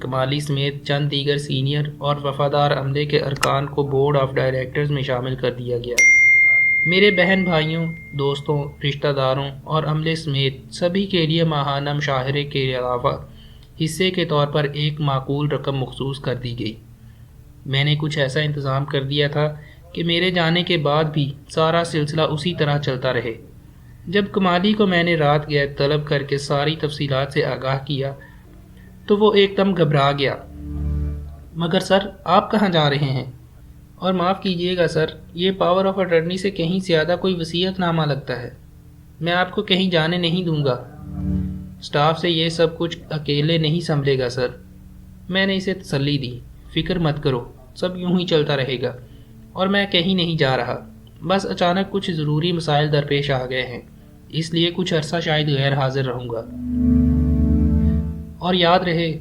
کمالی سمیت چند دیگر سینئر اور وفادار عملے کے ارکان کو بورڈ آف ڈائریکٹرز میں شامل کر دیا گیا۔ میرے بہن بھائیوں، دوستوں، رشتہ داروں اور عملے سمیت سبھی کے لیے ماہانہ مشاہرے کے علاوہ حصے کے طور پر ایک معقول رقم مخصوص کر دی گئی۔ میں نے کچھ ایسا انتظام کر دیا تھا کہ میرے جانے کے بعد بھی سارا سلسلہ اسی طرح چلتا رہے۔ جب کمالی کو میں نے رات گئے طلب کر کے ساری تفصیلات سے آگاہ کیا تو وہ ایک دم گھبرا گیا۔ مگر سر، آپ کہاں جا رہے ہیں؟ اور معاف کیجیے گا سر، یہ پاور آف اٹرنی سے کہیں زیادہ کوئی وصیت نامہ لگتا ہے۔ میں آپ کو کہیں جانے نہیں دوں گا۔ اسٹاف سے یہ سب کچھ اکیلے نہیں سنبھلے گا سر۔ میں نے اسے تسلی دی، فکر مت کرو، سب یوں ہی چلتا رہے گا، اور میں کہیں نہیں جا رہا۔ بس اچانک کچھ ضروری مسائل درپیش آ گئے ہیں، اس لیے کچھ عرصہ شاید غیر حاضر رہوں گا۔ اور یاد رہے،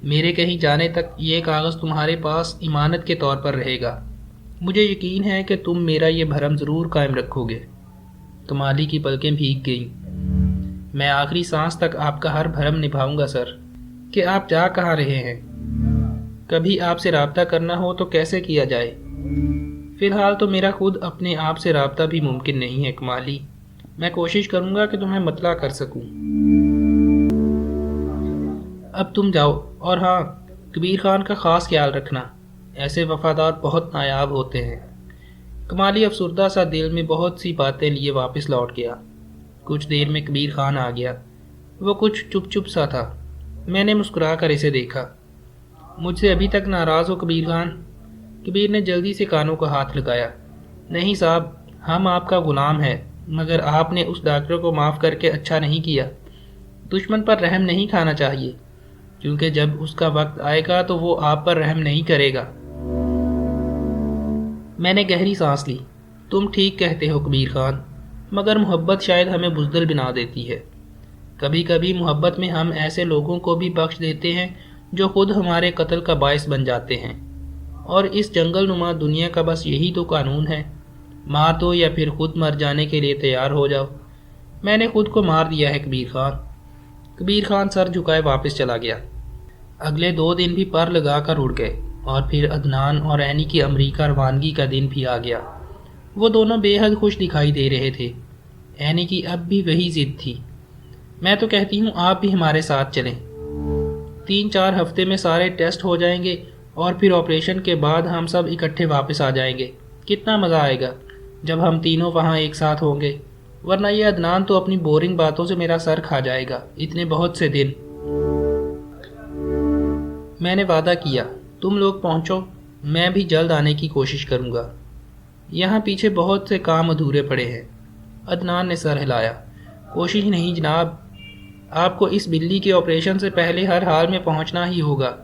میرے کہیں جانے تک یہ کاغذ تمہارے پاس امانت کے طور پر رہے گا۔ مجھے یقین ہے کہ تم میرا یہ بھرم ضرور قائم رکھو گے۔ کمالی کی پلکیں بھیگ گئیں۔ میں آخری سانس تک آپ کا ہر بھرم نبھاؤں گا سر۔ کہ آپ جا کہاں رہے ہیں؟ کبھی آپ سے رابطہ کرنا ہو تو کیسے کیا جائے؟ فی الحال تو میرا خود اپنے آپ سے رابطہ بھی ممکن نہیں ہے کمالی۔ میں کوشش کروں گا کہ تمہیں مطلع کر سکوں۔ اب تم جاؤ، اور ہاں، کبیر خان کا خاص خیال رکھنا، ایسے وفادار بہت نایاب ہوتے ہیں۔ کمالی افسردہ سا دل میں بہت سی باتیں لیے واپس لوٹ گیا۔ کچھ دیر میں کبیر خان آ گیا۔ وہ کچھ چپ چپ سا تھا۔ میں نے مسکرا کر اسے دیکھا۔ مجھ سے ابھی تک ناراض ہو کبیر خان؟ کبیر نے جلدی سے کانوں کو ہاتھ لگایا۔ نہیں صاحب، ہم آپ کا غلام ہے، مگر آپ نے اس ڈاکٹر کو معاف کر کے اچھا نہیں کیا۔ دشمن پر رحم نہیں کھانا چاہیے، کیونکہ جب اس کا وقت آئے گا تو وہ آپ پر رحم نہیں کرے گا۔ میں نے گہری سانس لی۔ تم ٹھیک کہتے ہو کبیر خان، مگر محبت شاید ہمیں بزدل بنا دیتی ہے۔ کبھی کبھی محبت میں ہم ایسے لوگوں کو بھی بخش دیتے ہیں جو خود ہمارے قتل کا باعث بن جاتے ہیں، اور اس جنگل نما دنیا کا بس یہی تو قانون ہے، مار دو یا پھر خود مر جانے کے لیے تیار ہو جاؤ۔ میں نے خود کو مار دیا ہے کبیر خان۔ کبیر خان سر جھکائے واپس چلا گیا۔ اگلے 2 دن بھی پر لگا کر اڑ گئے، اور پھر عدنان اور عینی کی امریکہ روانگی کا دن بھی آ گیا۔ وہ دونوں بے حد خوش دکھائی دے رہے تھے۔ عینی کی اب بھی وہی ضد تھی۔ میں تو کہتی ہوں آپ بھی ہمارے ساتھ چلیں۔ 3-4 ہفتے میں سارے ٹیسٹ ہو جائیں گے، اور پھر آپریشن کے بعد ہم سب اکٹھے واپس آ جائیں گے۔ کتنا مزہ آئے گا جب ہم تینوں وہاں ایک ساتھ ہوں گے، ورنہ یہ عدنان تو اپنی بورنگ باتوں سے میرا سر کھا جائے گا اتنے بہت سے دن۔ میں نے وعدہ کیا، تم لوگ پہنچو، میں بھی جلد آنے کی کوشش کروں گا۔ یہاں پیچھے بہت سے کام ادھورے پڑے ہیں۔ عدنان نے سر ہلایا۔ کوشش نہیں جناب، آپ کو اس بلی کے آپریشن سے پہلے ہر حال میں پہنچنا ہی ہوگا۔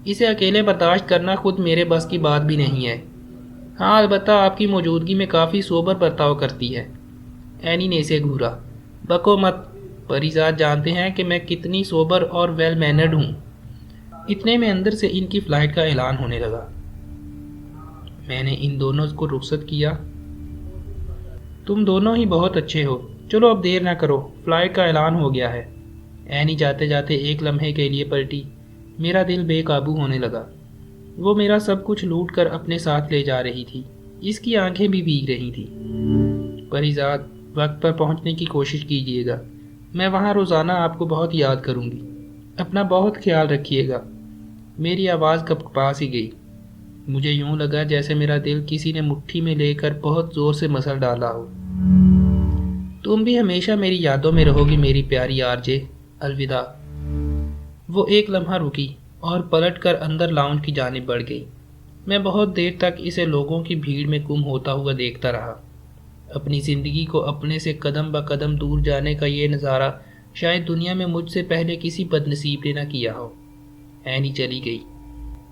اسے اکیلے برداشت کرنا خود میرے بس کی بات بھی نہیں ہے۔ ہاں، البتہ آپ کی موجودگی میں کافی سوبر برتاؤ کرتی ہے۔ عینی نے اسے گھورا۔ بکو مت، پریزاد جانتے ہیں کہ میں کتنی سوبر اور ویل مینرڈ ہوں۔ اتنے میں اندر سے ان کی فلائٹ کا اعلان ہونے لگا۔ میں نے ان دونوں کو رخصت کیا۔ تم دونوں ہی بہت اچھے ہو، چلو اب دیر نہ کرو، فلائٹ کا اعلان ہو گیا ہے۔ عینی جاتے جاتے ایک لمحے کے لیے پلٹی۔ میرا دل بے قابو ہونے لگا۔ وہ میرا سب کچھ لوٹ کر اپنے ساتھ لے جا رہی تھی۔ اس کی آنکھیں بھی بھیگ رہی تھیں۔ پریزاد، وقت پر پہنچنے کی کوشش کیجیے گا۔ میں وہاں روزانہ آپ کو بہت یاد کروں گی۔ اپنا بہت خیال رکھیے گا۔ میری آواز کپکپا سی گئی۔ مجھے یوں لگا جیسے میرا دل کسی نے مٹھی میں لے کر بہت زور سے مسل ڈالا ہو۔ تم بھی ہمیشہ میری یادوں میں رہو گی میری پیاری آرجے۔ الوداع۔ وہ ایک لمحہ رکی اور پلٹ کر اندر لاؤنج کی جانب بڑھ گئی۔ میں بہت دیر تک اسے لوگوں کی بھیڑ میں گم ہوتا ہوا دیکھتا رہا۔ اپنی زندگی کو اپنے سے قدم بہ قدم دور جانے کا یہ نظارہ شاید دنیا میں مجھ سے پہلے کسی بد نصیب نے نہ کیا ہو۔ عینی چلی گئی۔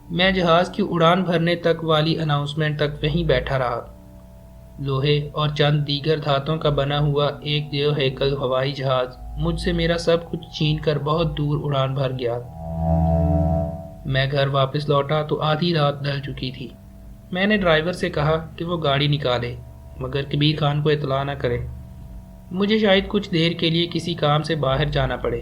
میں جہاز کی اڑان بھرنے تک والی اناؤنسمنٹ تک وہیں بیٹھا رہا۔ لوہے اور چند دیگر دھاتوں کا بنا ہوا ایک دیو ہیکل ہوائی جہاز مجھ سے میرا سب کچھ چھین کر بہت دور اڑان بھر گیا۔ میں گھر واپس لوٹا تو آدھی رات ڈھل چکی تھی۔ میں نے ڈرائیور سے کہا کہ وہ گاڑی نکالے، مگر کبیر خان کو اطلاع نہ کرے۔ مجھے شاید کچھ دیر کے لیے کسی کام سے باہر جانا پڑے۔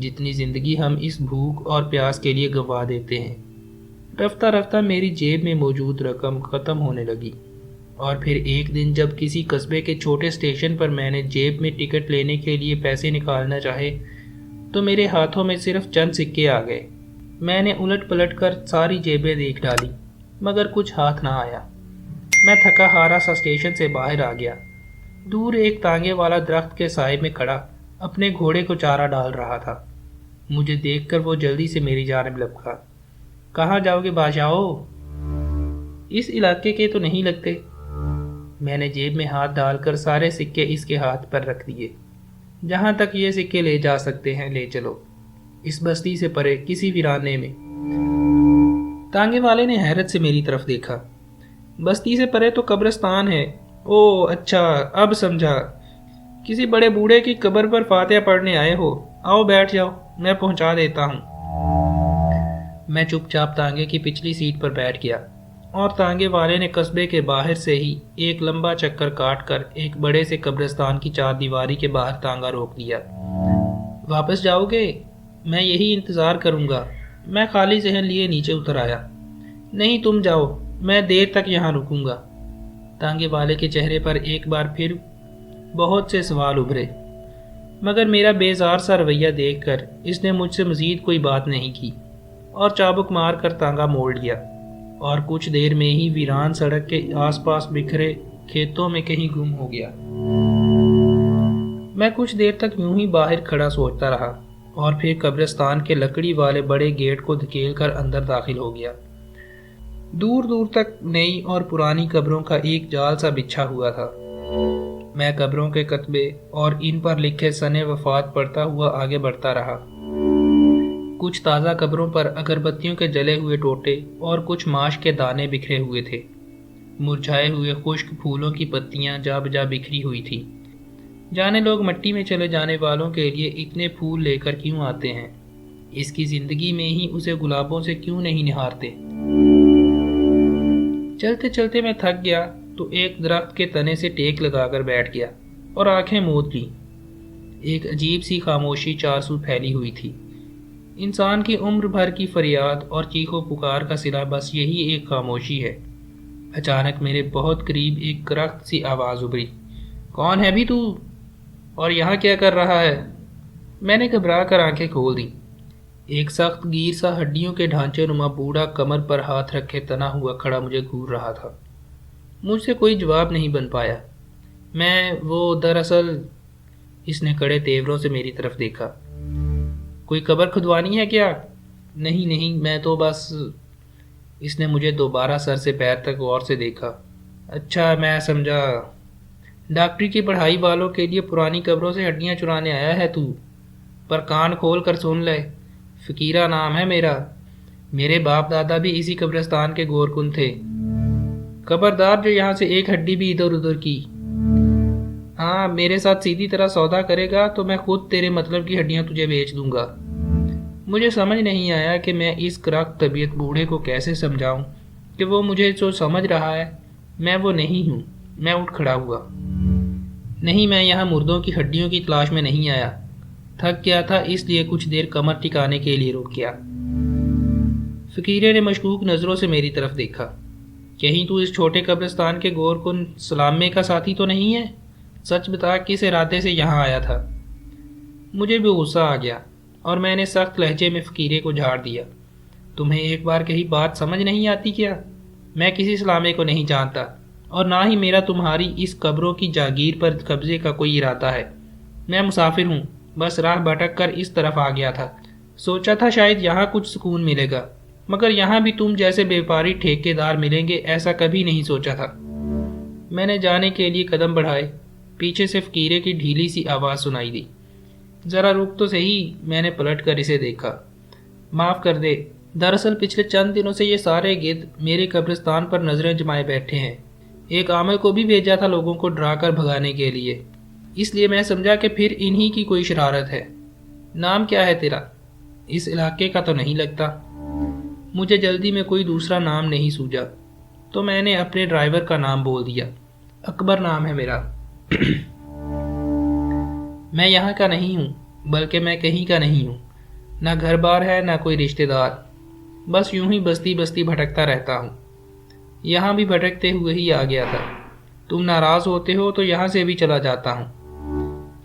جتنی زندگی ہم اس بھوک اور پیاس کے لیے گنوا دیتے ہیں۔ رفتہ رفتہ میری جیب میں موجود رقم ختم ہونے لگی، اور پھر ایک دن جب کسی قصبے کے چھوٹے اسٹیشن پر میں نے جیب میں ٹکٹ لینے کے لیے پیسے نکالنا چاہے تو میرے ہاتھوں میں صرف چند سکے آ گئے۔ میں نے الٹ پلٹ کر ساری جیبیں دیکھ ڈالی، مگر کچھ ہاتھ نہ آیا۔ میں تھکا ہارا سا اسٹیشن سے باہر آ گیا۔ دور ایک تانگے والا درخت کے سائے میں کھڑا اپنے گھوڑے کو چارہ ڈال رہا تھا۔ مجھے دیکھ کر وہ جلدی سے میری جانب لپکا۔ کہاں جاؤ گے بادشاہو؟ اس علاقے کے تو نہیں لگتے۔ میں نے جیب میں ہاتھ ڈال کر سارے سکے اس کے ہاتھ پر رکھ دیے۔ جہاں تک یہ سکے لے جا سکتے ہیں لے چلو، اس بستی سے پرے کسی ویرانے میں۔ تانگے والے نے حیرت سے میری طرف دیکھا۔ بستی سے پرے تو قبرستان ہے۔ او اچھا، اب سمجھا، کسی بڑے بوڑھے کی قبر پر فاتحہ پڑھنے آئے ہو۔ آؤ بیٹھ جاؤ، میں پہنچا دیتا ہوں۔ میں چپ چاپ تانگے کی پچھلی سیٹ پر بیٹھ گیا، اور تانگے والے نے قصبے کے باہر سے ہی ایک لمبا چکر کاٹ کر ایک بڑے سے قبرستان کی چار دیواری کے باہر تانگا روک دیا۔ واپس جاؤ گے؟ میں یہی انتظار کروں گا۔ میں خالی ذہن لیے نیچے اتر آیا۔ نہیں، تم جاؤ، میں دیر تک یہاں رکوں گا۔ تانگے والے کے چہرے پر ایک بار پھر بہت سے سوال ابھرے، مگر میرا بیزار سا رویہ دیکھ کر اس نے مجھ سے مزید کوئی بات نہیں کی، اور چابک مار کر تانگا موڑ لیا، اور کچھ دیر میں ہی ویران سڑک کے آس پاس بکھرے کھیتوں میں کہیں گم ہو گیا۔ میں کچھ دیر تک یوں ہی باہر کھڑا سوچتا رہا، اور پھر قبرستان کے لکڑی والے بڑے گیٹ کو دھکیل کر اندر داخل ہو گیا۔ دور دور تک نئی اور پرانی قبروں کا ایک جال سا بچھا ہوا تھا۔ میں قبروں کے کتبے اور ان پر لکھے سن وفات پڑھتا ہوا آگے بڑھتا رہا۔ کچھ تازہ قبروں پر اگربتیوں کے جلے ہوئے ٹوٹے اور کچھ ماش کے دانے بکھرے ہوئے تھے۔ مرجھائے ہوئے خشک پھولوں کی پتیاں جا بجا بکھری ہوئی تھیں۔ جانے لوگ مٹی میں چلے جانے والوں کے لیے اتنے پھول لے کر کیوں آتے ہیں؟ اس کی زندگی میں ہی اسے گلابوں سے کیوں نہیں نہارتے؟ چلتے چلتے میں تھک گیا تو ایک درخت کے تنے سے ٹیک لگا کر بیٹھ گیا اور آنکھیں موند لی۔ ایک عجیب سی خاموشی چارسو پھیلی ہوئی تھی۔ انسان کی عمر بھر کی فریاد اور چیخ و پکار کا صلہ بس یہی ایک خاموشی ہے۔ اچانک میرے بہت قریب ایک کرخت سی آواز ابھری۔ کون ہے بھی تو؟ اور یہاں کیا کر رہا ہے؟ میں نے گھبرا کر آنکھیں کھول دیں۔ ایک سخت گیر سا ہڈیوں کے ڈھانچے نما بوڑھا کمر پر ہاتھ رکھے تنا ہوا کھڑا مجھے گھور رہا تھا۔ مجھ سے کوئی جواب نہیں بن پایا۔ دراصل اس نے کڑے تیوروں سے میری طرف دیکھا۔ کوئی قبر کھدوانی ہے کیا؟ نہیں، میں تو بس… اس نے مجھے دوبارہ سر سے پیر تک غور سے دیکھا۔ اچھا، میں سمجھا، ڈاکٹری کی پڑھائی والوں کے لیے پرانی قبروں سے ہڈیاں چرانے آیا ہے تو؟ پر کان کھول کر سن لے، فقیرہ نام ہے میرا۔ میرے باپ دادا بھی اسی قبرستان کے گور کن تھے۔ خبردار جو یہاں سے ایک ہڈی بھی ادھر ادھر کی۔ ہاں، میرے ساتھ سیدھی طرح سودا کرے گا تو میں خود تیرے مطلب کی ہڈیاں تجھے بیچ دوں گا۔ مجھے سمجھ نہیں آیا کہ میں اس کرخت طبیعت بوڑھے کو کیسے سمجھاؤں کہ وہ مجھے جو سمجھ رہا ہے میں وہ نہیں ہوں۔ میں اٹھ کھڑا ہوا۔ نہیں، میں یہاں مردوں کی ہڈیوں کی تلاش میں نہیں آیا۔ تھک گیا تھا، اس لیے کچھ دیر کمر ٹکانے کے لیے رک گیا۔ فقیرے نے مشکوک نظروں سے میری طرف دیکھا۔ کہیں تو اس چھوٹے قبرستان کے گور کن سلامے کا ساتھی تو نہیں ہے؟ سچ بتا، کس ارادے سے یہاں آیا تھا؟ مجھے بھی غصہ آ گیا اور میں نے سخت لہجے میں فقیرے کو جھاڑ دیا۔ تمہیں ایک بار کہیں بات سمجھ نہیں آتی کیا؟ میں کسی سلامے کو نہیں جانتا، اور نہ ہی میرا تمہاری اس قبروں کی جاگیر پر قبضے کا کوئی ارادہ ہے۔ میں مسافر ہوں، بس راہ بھٹک کر اس طرف آ گیا تھا۔ سوچا تھا شاید یہاں کچھ سکون ملے گا، مگر یہاں بھی تم جیسے بیپاری ٹھیکے دار ملیں گے ایسا کبھی نہیں سوچا تھا۔ میں نے جانے کے لیے قدم بڑھائے، پیچھے سے فقیرے کی ڈھیلی سی آواز سنائی دی۔ ذرا رک تو صحیح، میں نے پلٹ کر اسے دیکھا۔ معاف کر دے، دراصل پچھلے چند دنوں سے یہ سارے گرد میرے قبرستان پر نظریں جمائے بیٹھے ہیں۔ ایک عامل کو بھی بھیجا تھا لوگوں کو ڈرا کر بھگانے کے لیے، اس لیے میں سمجھا کہ پھر انہی کی کوئی شرارت ہے۔ نام کیا ہے تیرا؟ اس علاقے کا تو نہیں لگتا۔ مجھے جلدی میں کوئی دوسرا نام نہیں سوجا، تو میں نے اپنے ڈرائیور کا نام بول دیا۔ اکبر نام ہے میرا۔ میں یہاں کا نہیں ہوں، بلکہ میں کہیں کا نہیں ہوں۔ نہ گھر بار ہے نہ کوئی رشتہ دار، بس یوں ہی بستی بستی بھٹکتا رہتا ہوں۔ یہاں بھی بھٹکتے ہوئے ہی آ گیا تھا۔ تم ناراض ہوتے ہو تو یہاں سے بھی چلا جاتا ہوں۔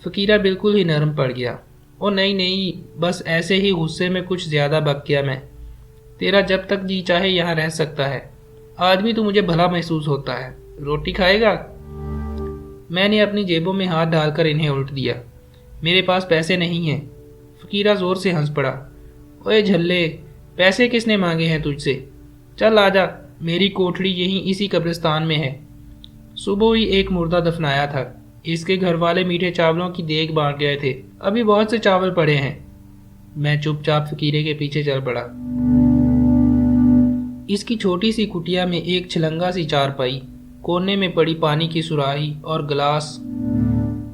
فقیرہ بالکل ہی نرم پڑ گیا۔ او نہیں، بس ایسے ہی غصے میں کچھ زیادہ بک گیا میں۔ تیرا جب تک جی چاہے یہاں رہ سکتا ہے۔ آج بھی تو مجھے بھلا محسوس ہوتا ہے۔ روٹی کھائے گا؟ میں نے اپنی جیبوں میں ہاتھ ڈال کر انہیں الٹ دیا۔ میرے پاس پیسے نہیں ہیں۔ فقیرہ زور سے ہنس پڑا۔ اوے جھلے، پیسے کس نے مانگے ہیں تجھ سے؟ چل آجا، میری کوٹھڑی یہیں اسی قبرستان میں ہے۔ صبح ہی ایک مردہ دفنایا تھا۔ اس کے گھر والے میٹھے چاولوں کی دیگ بانٹ گئے تھے، ابھی بہت سے چاول پڑے ہیں۔ میں چپ چاپ فقیرے کے پیچھے چل پڑا۔ اس کی چھوٹی سی کٹیا میں ایک چھلنگا سی چارپائی، کونے میں پڑی پانی کی سراہی اور گلاس،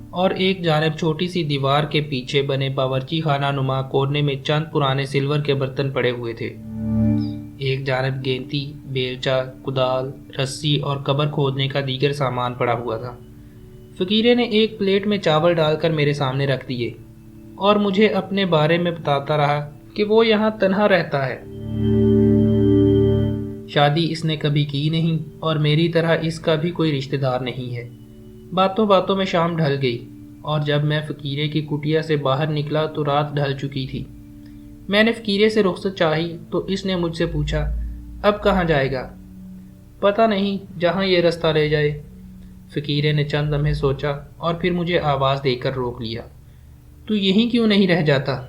اور ایک جانب چھوٹی سی دیوار کے پیچھے بنے باورچی خانہ نما کونے میں چند پرانے سلور کے برتن پڑے ہوئے تھے۔ ایک جانب گینتی، بیلچا، کدال، رسی اور قبر کھودنے کا دیگر سامان پڑا ہوا تھا۔ فقیرے نے ایک پلیٹ میں چاول ڈال کر میرے سامنے رکھ دیے اور مجھے اپنے بارے میں بتاتا رہا کہ وہ یہاں تنہا رہتا ہے۔ شادی اس نے کبھی کی نہیں اور میری طرح اس کا بھی کوئی رشتہ دار نہیں ہے۔ باتوں باتوں میں شام ڈھل گئی اور جب میں فقیرے کی کٹیا سے باہر نکلا تو رات ڈھل چکی تھی۔ میں نے فقیرے سے رخصت چاہی تو اس نے مجھ سے پوچھا، اب کہاں جائے گا؟ پتہ نہیں، جہاں یہ رستہ لے جائے۔ فقیرے نے چند لمحے سوچا اور پھر مجھے آواز دے کر روک لیا۔ تو یہیں کیوں نہیں رہ جاتا؟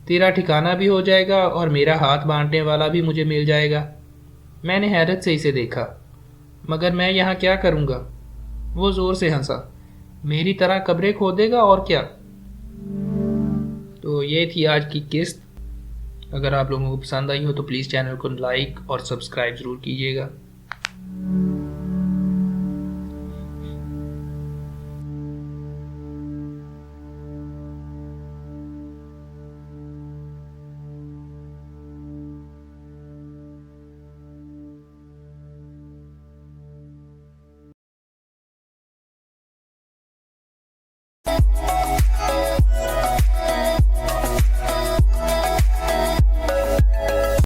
تیرا ٹھکانہ بھی ہو جائے گا اور میرا ہاتھ بانٹنے والا بھی مجھے مل جائے گا۔ میں نے حیرت سے اسے دیکھا۔ مگر میں یہاں کیا کروں گا؟ وہ زور سے ہنسا۔ میری طرح قبریں کھودے گا اور کیا؟ تو یہ تھی آج کی قسط۔ اگر آپ لوگوں کو پسند آئی ہو تو پلیز چینل کو لائک اور سبسکرائب ضرور کیجیے گا۔